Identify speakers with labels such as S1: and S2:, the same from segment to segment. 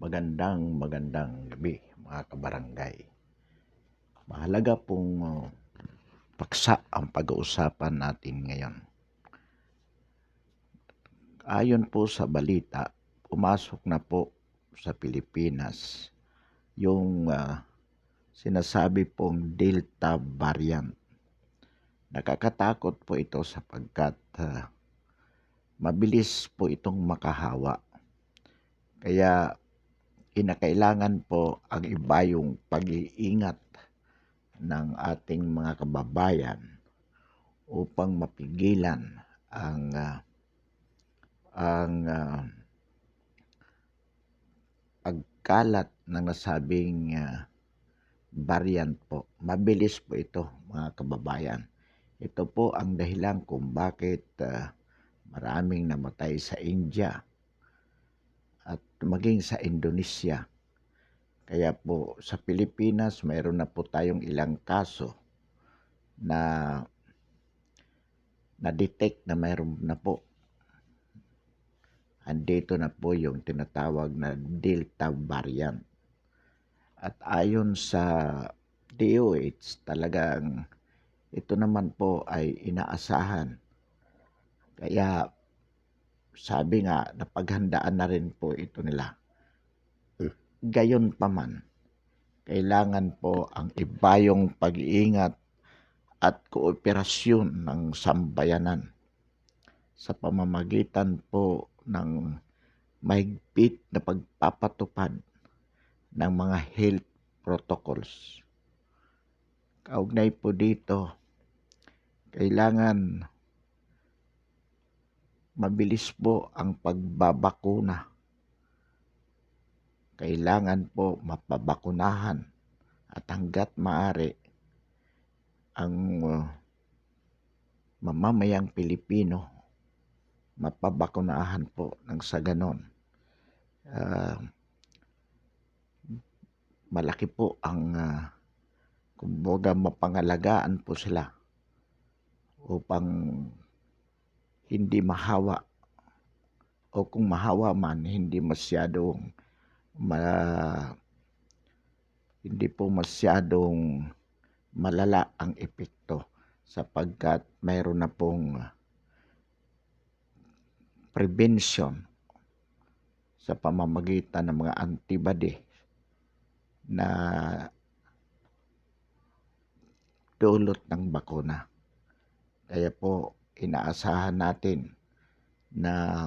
S1: Magandang gabi mga kabarangay. Mahalaga pong paksa ang pag-uusapan natin ngayon. Ayon po sa balita, pumasok na po sa Pilipinas yung sinasabi pong Delta variant. Nakakatakot po ito sapagkat mabilis po itong makahawa. Kaya kinakailangan po ang ibayong pag-iingat ng ating mga kababayan upang mapigilan ang pagkalat ng nasabing variant po. Mabilis po ito mga kababayan. Ito po ang dahilan kung bakit maraming namatay sa India at maging sa Indonesia. Kaya po sa Pilipinas mayroon na po tayong ilang kaso na na-detect na mayroon na po. Andito na po yung tinatawag na Delta variant. At ayon sa DOH, talagang ito naman po ay inaasahan. Kaya sabi nga, napaghandaan na rin po ito nila. Gayon pa man, kailangan po ang ibayong pag-iingat at kooperasyon ng sambayanan sa pamamagitan po ng mahigpit na pagpapatupad ng mga health protocols. Kaugnay po dito, kailangan mabilis po ang pagbabakuna. Kailangan po mapabakunahan at hanggat maaari ang mamamayang Pilipino mapabakunahan po ng sa ganon. Malaki po ang kumbaga mapangalagaan po sila upang hindi mahawa o kung mahawa man hindi po masyadong malala ang epekto sapagkat mayroon na pong prevention sa pamamagitan ng mga antibody na dulot ng bakuna. Kaya po inaasahan natin na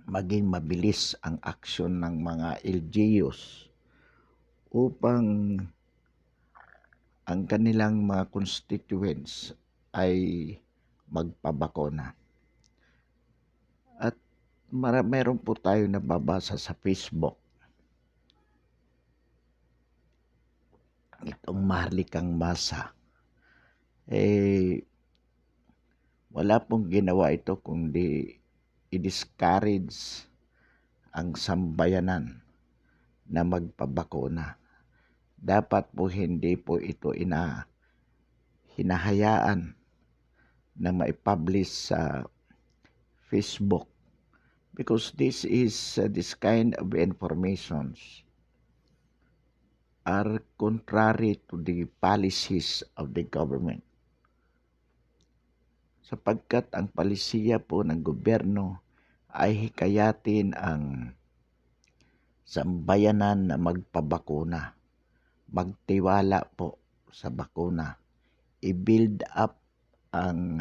S1: maging mabilis ang aksyon ng mga LGUs upang ang kanilang mga constituents ay magpabakuna. At meron po tayo nababasa sa Facebook. Itong Maharlikang Masa. Wala pong ginawa ito kundi i-discourage ang sambayanan na magpabakuna. Dapat po hindi po ito hinahayaan na maipublish sa Facebook because this kind of informations are contrary to the policies of the government. Sapagkat ang palisiya po ng gobyerno ay hikayatin ang sambayanan na magpabakuna, magtiwala po sa bakuna, i-build up ang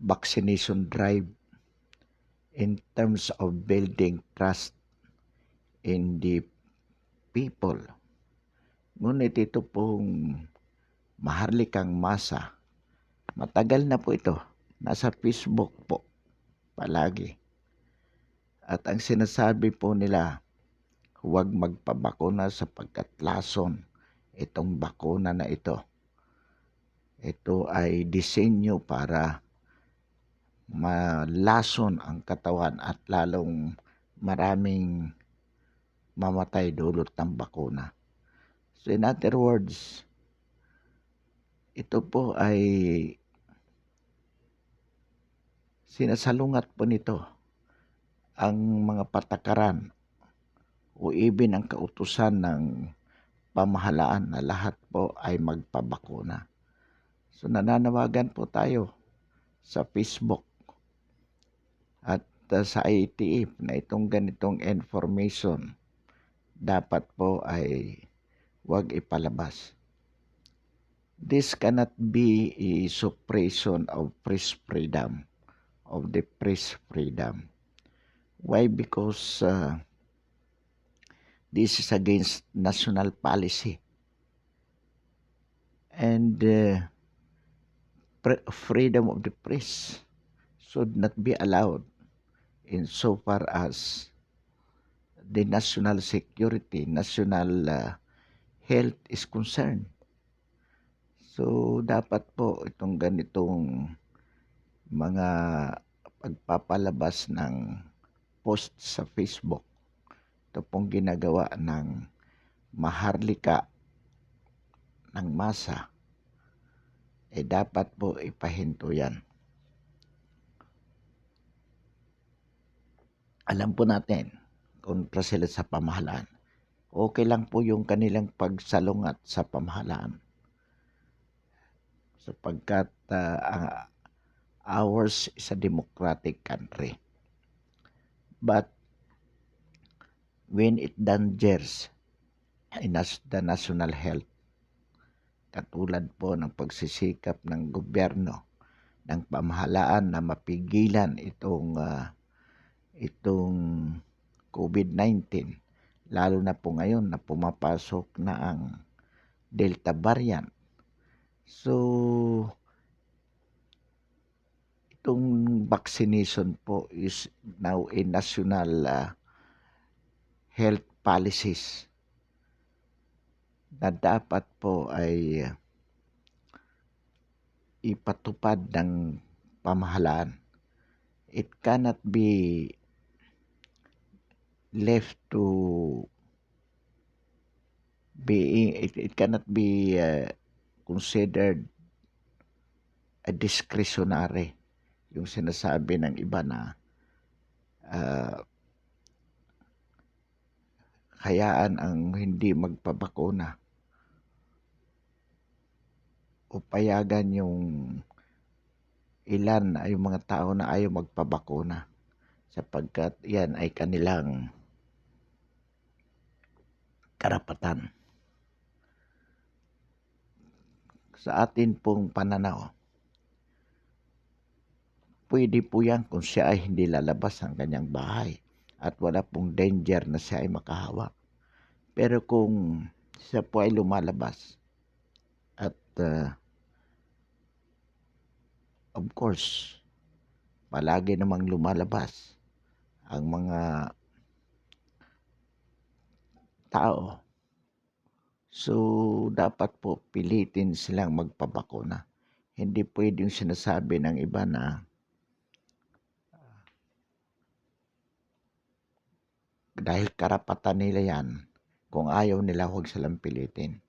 S1: vaccination drive in terms of building trust in the people. Ngunit ito pong Maharlikang Masa, matagal na po ito, nasa Facebook po palagi. At ang sinasabi po nila, huwag magpabakuna sapagkat lason itong bakuna na ito. Ito ay disenyo para malason ang katawan at lalong maraming mamatay dulot ng bakuna. So in other words, ito po ay sinasalungat po nito ang mga patakaran o even ang kautusan ng pamahalaan na lahat po ay magpabakuna. So nananawagan po tayo sa Facebook at sa IATF na itong ganitong information dapat po ay huwag ipalabas. This cannot be a suppression of press freedom, of the press freedom. Why? Because this is against national policy. And freedom of the press should not be allowed in so far as the national security, national health is concerned. So, dapat po itong ganitong mga pagpapalabas ng post sa Facebook, ito pong ginagawa ng maharlika ng masa, dapat po ipahinto yan. Alam po natin, kontra sila sa pamahalaan. Okay lang po yung kanilang pagsalungat sa pamahalaan. Sapagkat ours is a democratic country. But when it dangers the national health, katulad po ng pagsisikap ng gobyerno, ng pamahalaan na mapigilan itong COVID-19, lalo na po ngayon na pumapasok na ang Delta variant. So, itong vaccination po is now a national health policies na dapat po ay ipatupad ng pamahalaan. It cannot be left to being, it cannot be considered a discretionary, yung sinasabi ng iba na hayaan ang hindi magpabakuna o payagan yung ilan ay yung mga tao na ayaw magpabakuna sapagkat yan ay kanilang karapatan. Sa atin pong pananaw, pwede po yan kung siya ay hindi lalabas ng kanyang bahay at wala pong danger na siya ay makahawak. Pero kung siya po ay lumalabas at of course, palagi namang lumalabas ang mga tao. So, dapat po pilitin silang magpabakuna. Hindi pwedeng sinasabi ng iba na dahil karapatan nila yan, kung ayaw nila huwag silang pilitin.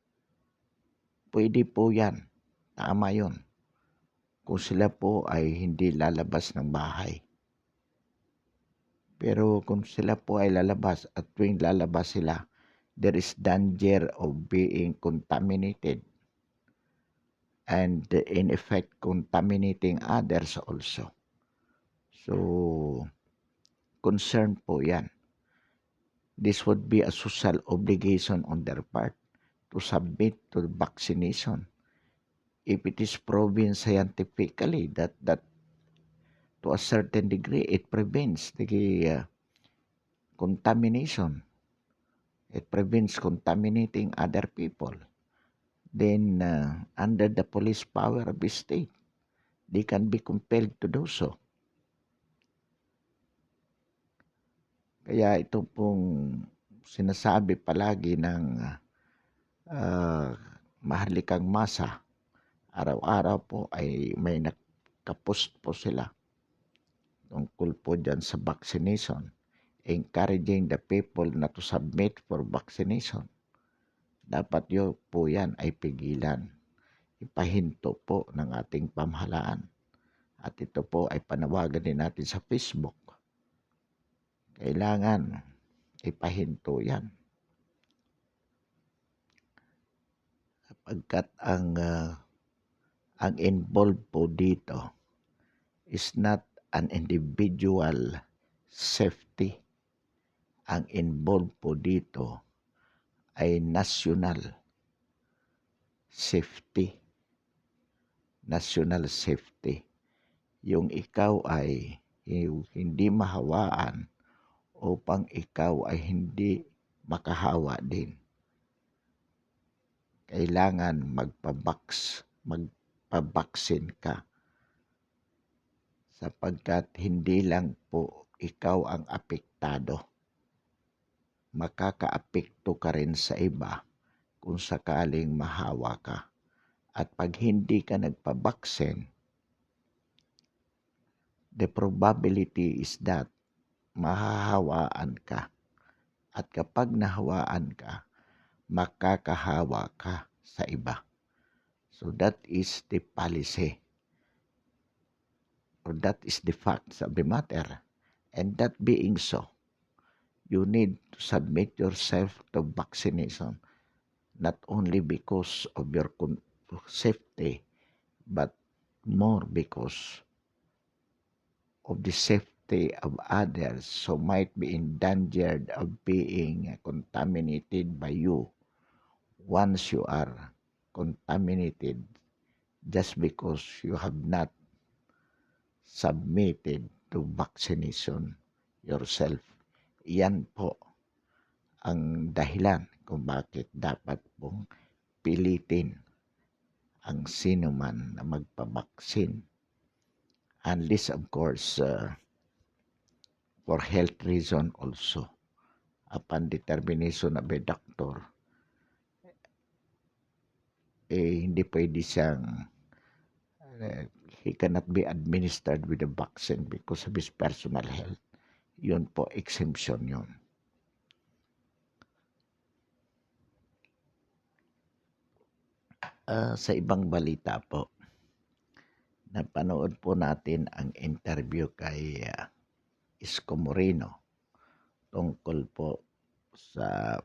S1: Pwede po yan. Tama yun. Kung sila po ay hindi lalabas ng bahay. Pero kung sila po ay lalabas at tuwing lalabas sila, there is danger of being contaminated and in effect contaminating others also. So, concern po yan. This would be a social obligation on their part to submit to vaccination. If it is proven scientifically that to a certain degree it prevents the contamination, it prevents contaminating other people, then under the police power of the state, they can be compelled to do so. Kaya ito pong sinasabi palagi ng maharlikang masa, araw-araw po ay may nakapost po sila tungkol po dyan sa vaccination, encouraging the people na to submit for vaccination. Dapat yun po yan ay pigilan. Ipahinto po ng ating pamahalaan. At ito po ay panawagan din natin sa Facebook kailangan ipahinto yan. Sapagkat ang involved po dito is not an individual safety. Ang involved po dito ay national safety. National safety. Yung ikaw ay hindi mahawaan upang ikaw ay hindi makahawa din. Kailangan magpabaksin ka sapagkat hindi lang po ikaw ang apektado. Makakaapekto ka rin sa iba kung sakaling mahawa ka. At pag hindi ka nagpabaksin, the probability is that mahahawaan ka. At kapag nahawaan ka, makakahawa ka sa iba. So that is the policy. Or that is the facts of the matter. And that being so, you need to submit yourself to vaccination, not only because of your safety, but more because of the safety of others who might be endangered of being contaminated by you once you are contaminated just because you have not submitted to vaccination yourself. Yan po ang dahilan kung bakit dapat pong pilitin ang sino man na magpabaksin. Unless of course for health reason also. Upon determination of a doctor, hindi pwede siyang he cannot be administered with a vaccine because of his personal health. Yun po, exemption yun. Sa ibang balita po, napanood po natin ang interview kay Isko Moreno tungkol po sa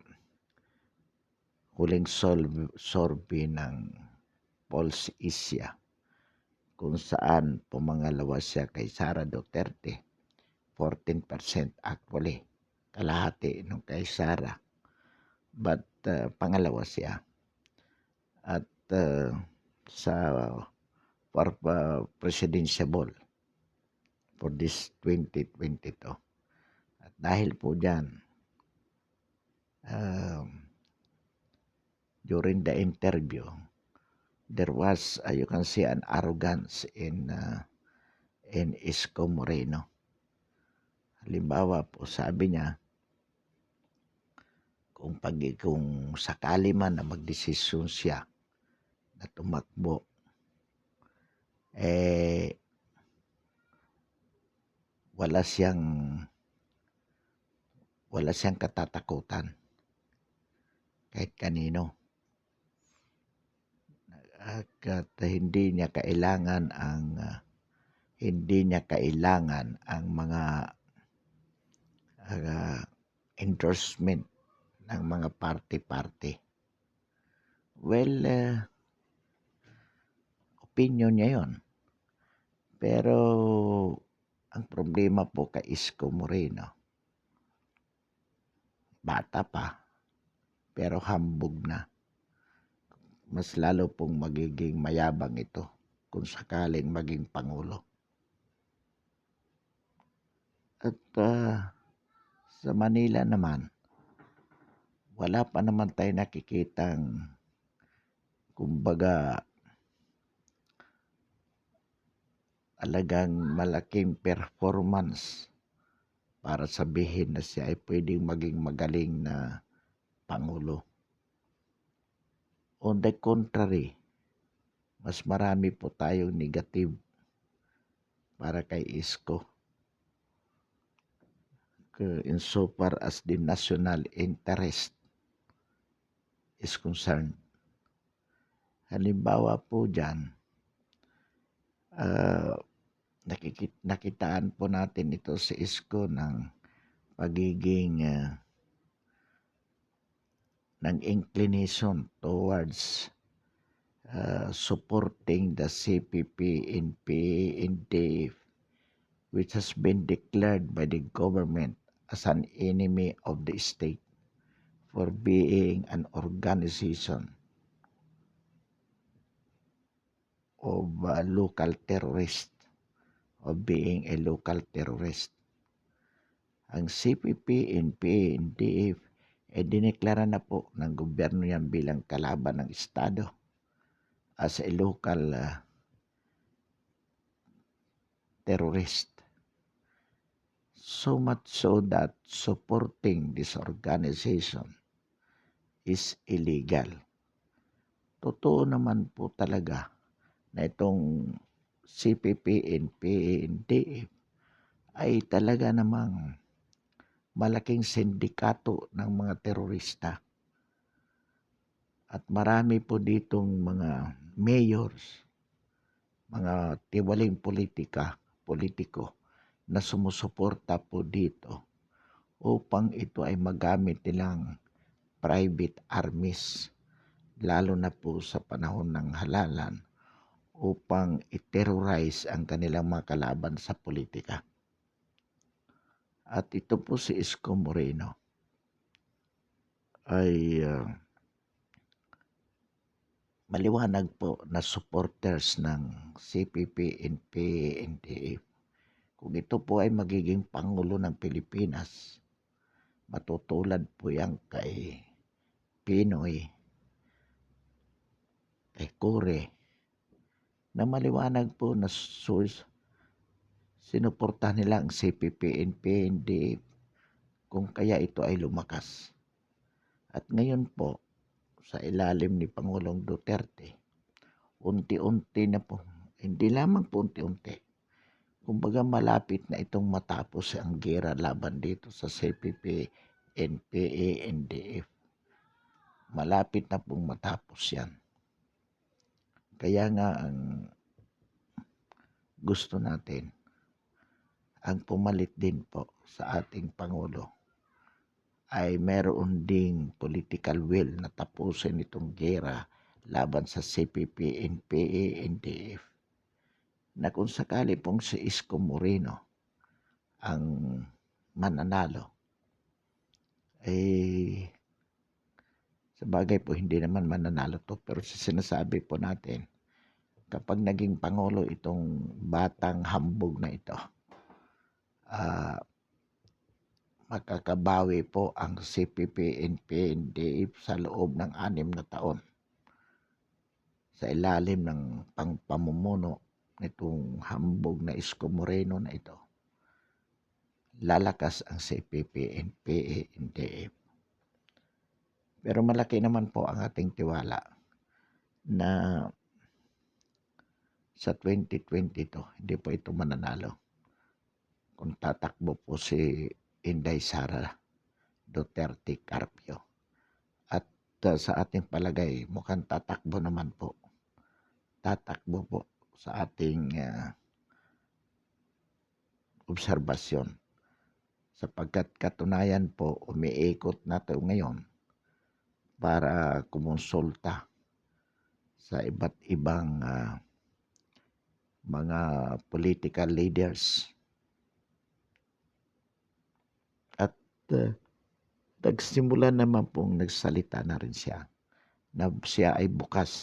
S1: huling survey ng Pulse Asia kung saan pumangalawa siya kay Sara Duterte, 14% actually, kalahati nung kay Sara, but pangalawa siya. At sa presidential for this 2022. At dahil po dyan, during the interview, there was, you can see an arrogance in Isko Moreno. Halimbawa po, sabi niya, kung sakali man na magdesisyon siya na tumakbo, wala siyang katatakutan kahit kanino. At hindi niya kailangan ang mga endorsement ng mga party. Well, opinion niya yon. Pero ang problema po kay Isko Moreno, bata pa, pero hambog na. Mas lalo pong magiging mayabang ito kung sakaling maging Pangulo. At sa Manila naman, wala pa naman tayo nakikitang kumbaga talagang malaking performance para sabihin na siya ay pwedeng maging magaling na Pangulo. On the contrary, mas marami po tayong negative para kay Isko insofar as the national interest is concerned. Halimbawa po dyan, nakitaan po natin ito sa Isko ng pagiging ng inclination towards supporting the CPP in PANDF, which has been declared by the government as an enemy of the state for being an organization of local terrorist, of being a local terrorist. Ang CPP and PANDF dineklara na po ng gobyerno yan bilang kalaban ng Estado as a local terrorist. So much so that supporting this organization is illegal. Totoo naman po talaga na itong CPP and PANDF ay talaga namang malaking sindikato ng mga terorista. At marami po ditong mga mayors, mga tiwaling politiko na sumusuporta po dito upang ito ay magamit nilang private armies, lalo na po sa panahon ng halalan, upang i-terrorize ang kanilang mga kalaban sa politika. At ito po si Isko Moreno ay maliwanag po na supporters ng CPP and PANDF. Kung ito po ay magiging Pangulo ng Pilipinas, matutulad po yan kay Pinoy, kay Kore, na maliwanag po na sinuportahan nila ang CPP and PANDF kung kaya ito ay lumakas. At ngayon po, sa ilalim ni Pangulong Duterte, unti-unti na po, hindi lamang po unti-unti, kumbaga malapit na itong matapos ang gera laban dito sa CPP and PANDF. Malapit na pong matapos yan. Kaya nga ang gusto natin, ang pumalit din po sa ating Pangulo ay meron ding political will na tapusin itong gera laban sa CPP and PANDF, na kung sakali pong si Isko Moreno ang mananalo, sa bagay po hindi naman mananalo to, pero sinasabi po natin, kapag naging Pangulo itong batang hambog na ito, makakabawi po ang CPP and PANDF sa loob ng 6 na taon sa ilalim ng pamumuno nitong hambog na Isko Moreno na ito. Lalakas ang CPP and PANDF. Pero malaki naman po ang ating tiwala na sa 2022 hindi po ito mananalo kung tatakbo po si Inday Sara Duterte Carpio. At sa ating palagay, mukhang tatakbo naman po. Tatakbo po sa ating obserbasyon. Sapagkat katunayan po, umiikot na ito ngayon para kumonsulta sa iba't ibang mga political leaders. Nagsimula naman pong nagsalita na rin siya na siya ay bukas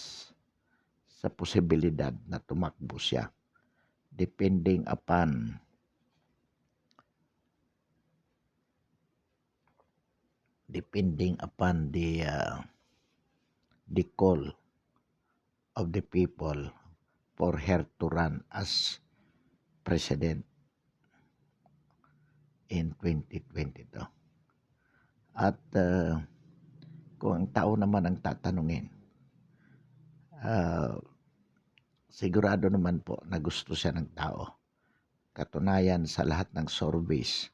S1: sa posibilidad na tumakbo siya depending upon the call of the people for her to run as president in 2022. At kung ang tao naman ang tatanungin, sigurado naman po na gusto siya ng tao. Katunayan sa lahat ng surveys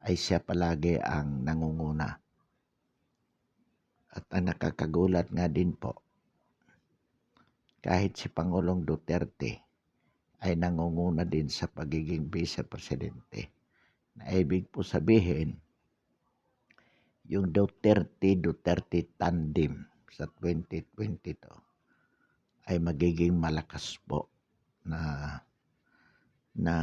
S1: ay siya palagi ang nangunguna. At ang nakakagulat nga din po, kahit si Pangulong Duterte ay nangunguna din sa pagiging vice presidente na ibig po sabihin, yung Duterte tandem sa 2022 ay magiging malakas po na na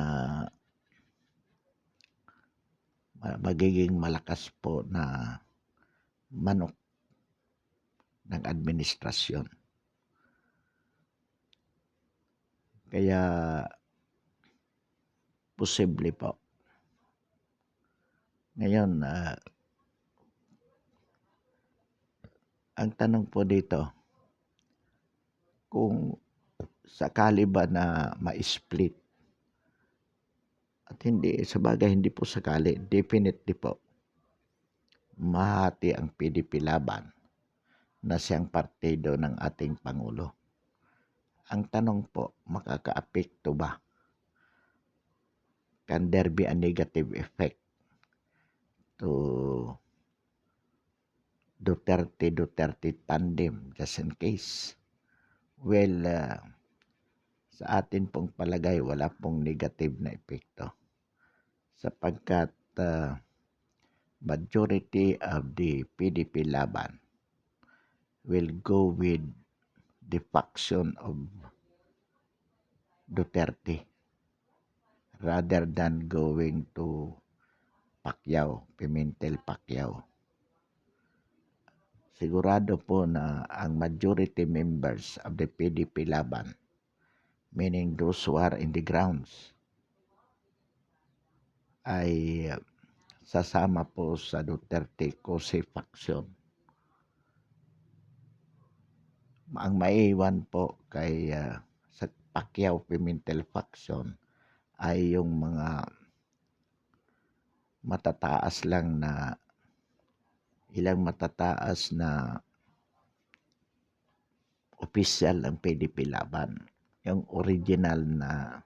S1: magiging malakas po na manok ng administrasyon. Kaya posible po. Ngayon, ang tanong po dito, kung sakali ba na ma-split at hindi, sabagay hindi po sakali, definitely po, mahati ang PDP Laban na siyang partido ng ating Pangulo. Ang tanong po, makakaapekto ba? Can there be a negative effect to Duterte tandem just in case? Well, sa atin pong palagay, wala pong negative na epekto sapagkat majority of the PDP Laban will go with the faction of Duterte rather than going to Pimentel Pacquiao. Sigurado po na ang majority members of the PDP Laban, meaning those who are in the grounds, ay sasama po sa Duterte Cose faction. Ang maiiwan po kay sa Pacquiao Pimentel faction ay yung mga matataas lang na ilang matataas na opisyal ng PDP Laban. Yung original na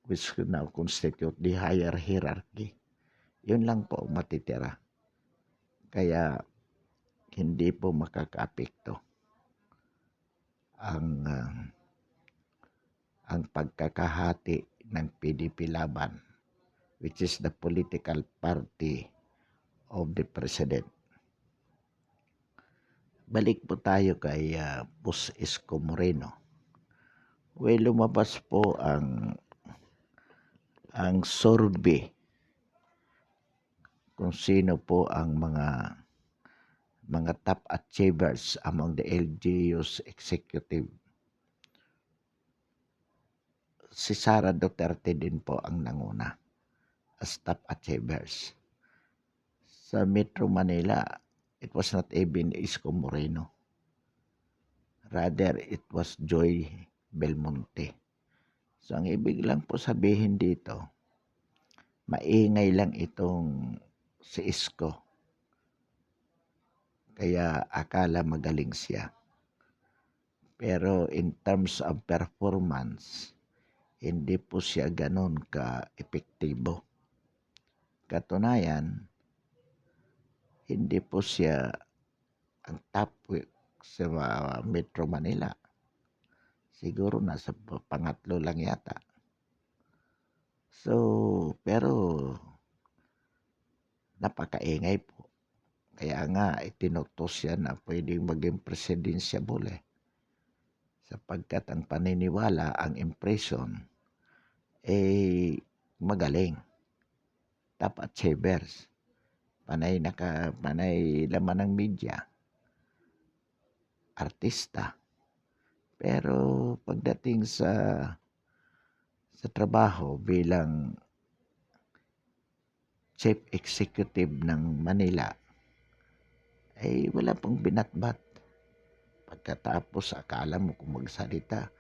S1: which now constitute the higher hierarchy. Yun lang po matitira. Kaya hindi po makakaapekto ang pagkakahati ng PDP Laban, which is the political party of the president. Balik po tayo kay Boss Isko Moreno. Well, lumabas po ang survey kung sino po ang mga top achievers among the LGU's executive. Si Sara Duterte din po ang nanguna as top achievers. Sa Metro Manila, it was not even Isko Moreno. Rather, it was Joy Belmonte. So, ang ibig lang po sabihin dito, maingay lang itong si Isko. Kaya akala magaling siya. Pero in terms of performance, hindi po siya ganun ka-epektibo. Katunayan, hindi po siya ang top sa Metro Manila. Siguro nasa pangatlo lang yata. So, pero napakaingay po. Kaya nga, itinutos siya na pwedeng maging presidensyable sapagkat ang paniniwala, ang impression, magaling. Top achievers. Panay laman ng media. Artista. Pero pagdating sa trabaho bilang chief executive ng Manila, ay wala pong binatbat. Pagkatapos akala mo kung magsalita,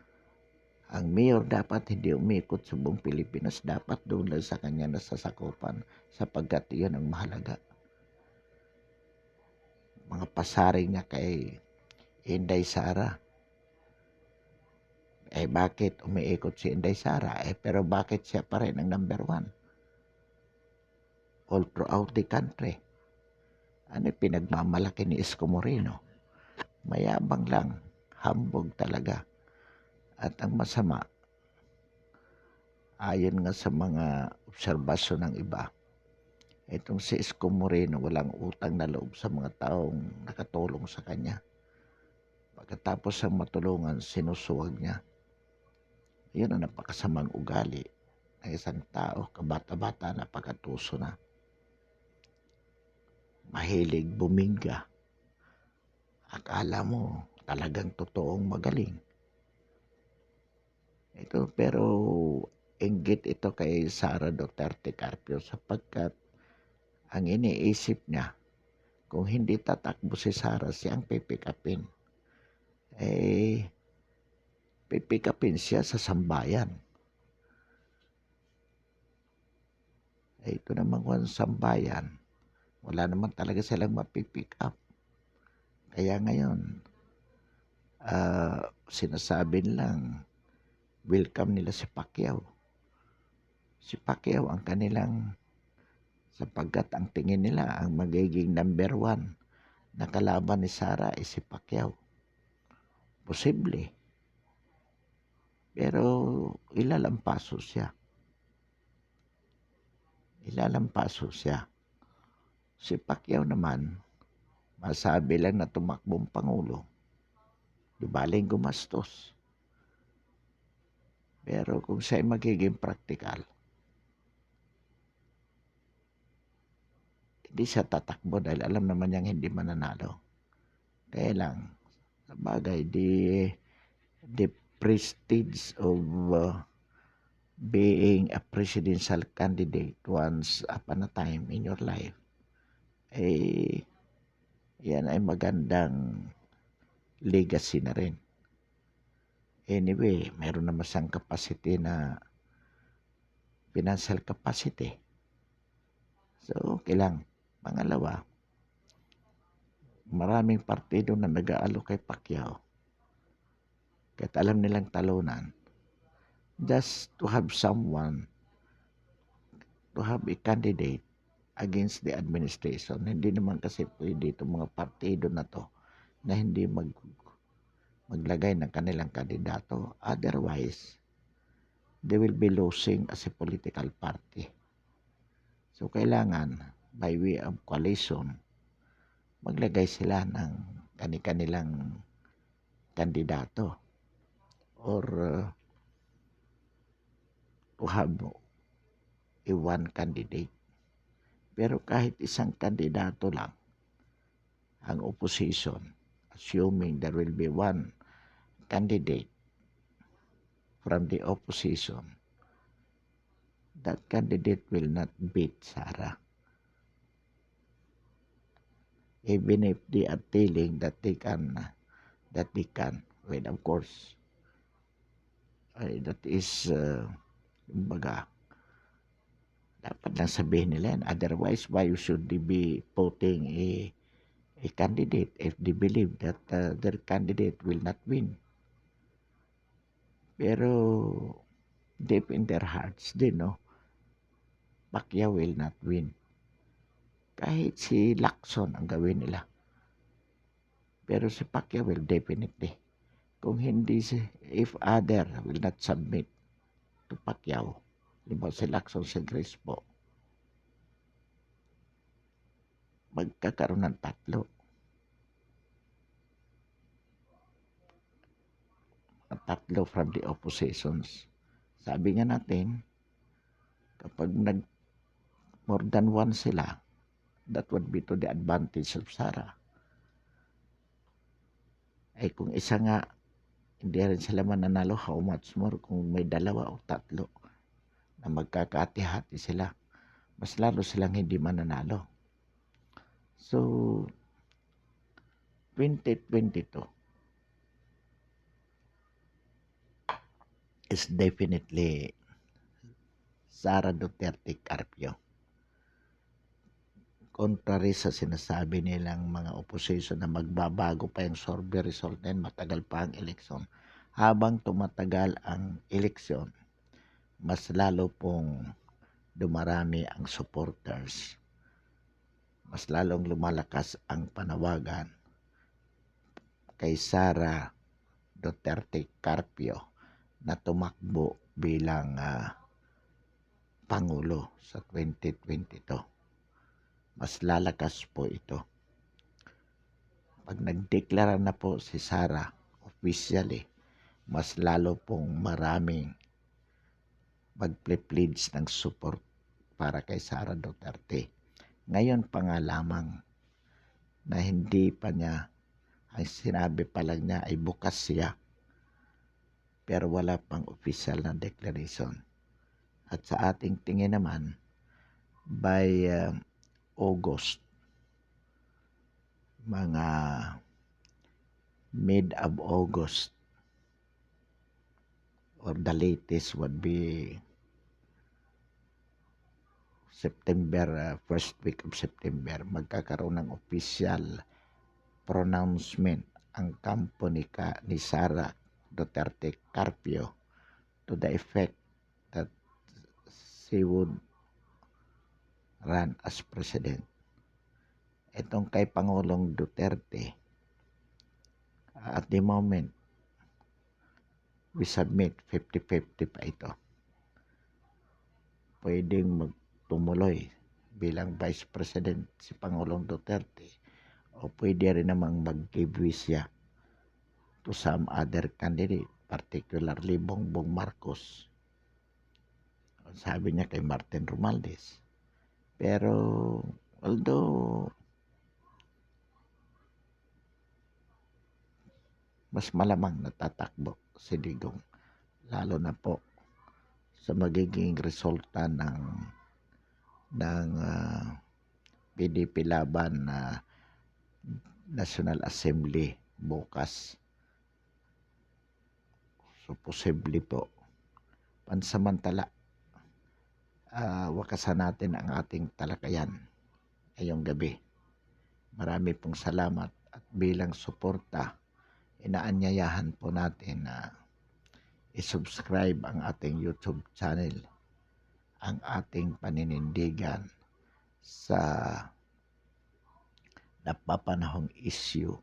S1: ang mayor dapat hindi umikot sa buong Pilipinas, dapat doon lang sa kanya nasasakupan sapagkat iyon ang mahalaga. Mga pasaring niya kay Inday Sara. Bakit umiikot si Inday Sara? Pero bakit siya pa rin ang number 1? All throughout the country. Ano pinagmamalaki ni Isko Moreno? Mayabang lang, hambog talaga. At ang masama, Ayon nga sa mga obserbasyon ng iba, itong si Isko Moreno walang utang na loob sa mga taong nakatulong sa kanya. Pagkatapos ang matulungan, sinusuwag niya. Yun ang napakasamang ugali ng isang tao, kabata-bata, napakatuso na. Mahilig bumingga. Akala mo talagang totoong magaling. Ito, pero inggit ito kay Sara Duterte Carpio sapagkat ang iniisip niya, kung hindi tatakbo si Sara, siyang pipikapin. Pipikapin siya sa sambayan. Ito naman kung sambayan, wala naman talaga silang mapipick up. Kaya ngayon, sinasabi nilang welcome nila si Pacquiao. Si Pacquiao ang kanilang, sapagkat ang tingin nila ang magiging number 1 na kalaban ni Sara ay si Pacquiao. Posible. Pero ilalampaso siya. Si Pacquiao naman, masabi lang na tumakbong Pangulo. Di baling gumastos. Pero kung siya ay magiging practical, hindi siya tatakbo dahil alam naman niyang hindi mananalo. Kaya lang, sa bagay, the prestige of being a presidential candidate once upon a time in your life, yan ay magandang legacy na rin. Anyway, meron naman siyang capacity na financial capacity. So, okay lang. Pangalawa, maraming partido na nag-aalo kay Pacquiao. Kahit alam nilang talunan, just to have someone, to have a candidate against the administration. Hindi naman kasi pwede itong mga partido na to na hindi maglagay ng kanilang kandidato. Otherwise, they will be losing as a political party. So, kailangan, by way of coalition, maglagay sila ng kanilang kandidato or to have a one candidate. Pero kahit isang kandidato lang ang opposition, assuming there will be one candidate from the opposition, that candidate will not beat Sara. Even if they are telling that they can, well, of course, that is, kumbaga, dapat lang sabihin nila yan. Otherwise, why should they be voting a candidate if they believe that their candidate will not win? Pero deep in their hearts, they know Pacquiao will not win. Kahit si Lacson ang gawin nila. Pero si Pacquiao will definitely. Kung hindi if other will not submit to Pacquiao, limbawa si Lacson, si Crispo, magkakaroon ng tatlo from the oppositions. Sabi nga natin, kapag more than one sila, that would be to the advantage of Sara. Ay kung isa nga, hindi rin sila mananalo, how much more kung may dalawa o tatlo na magkakati-hati sila. Mas lalo silang hindi mananalo. So, 2022 is definitely Sara Duterte Carpio. Contrary sa sinasabi nilang mga opposition na magbabago pa yung survey result na matagal pa ang eleksyon. Habang tumatagal ang eleksyon, mas lalo pong dumarami ang supporters. Mas lalong lumalakas ang panawagan kay Sara Duterte Carpio na tumakbo bilang Pangulo sa 2022. Mas lalakas po ito. Pag nagdeklara na po si Sara officially, mas lalo pong maraming magple-pledge ng support para kay Sara Duterte. Ngayon pa nga lamang na hindi pa niya, ang sinabi pa lang niya ay bukas siya, pero wala pang official na declaration. At sa ating tingin naman, by August, mga mid of August, or the latest would be September, first week of September, magkakaroon ng official pronouncement ang kampo ni Sara Duterte Carpio to the effect that she would run as president. Itong kay Pangulong Duterte, at the moment, we submit 50-50 pa ito. Pwedeng magtumuloy bilang Vice President si Pangulong Duterte o pwede rin namang mag-give siya to some other candidate, particularly Bongbong Marcos. Sabi niya kay Martin Romualdez. Pero although mas malamang natatakbo si Digong, lalo na po sa magiging resulta ng PDP laban na National Assembly bukas. So posible po pansamantala wakasan natin ang ating talakayan ngayong gabi. Marami pong salamat at bilang suporta, inaanyayahan po natin na i-subscribe ang ating YouTube channel, ang ating paninindigan sa napapanahong issue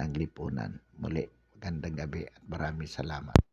S1: ng lipunan. Muli, magandang gabi at maraming salamat.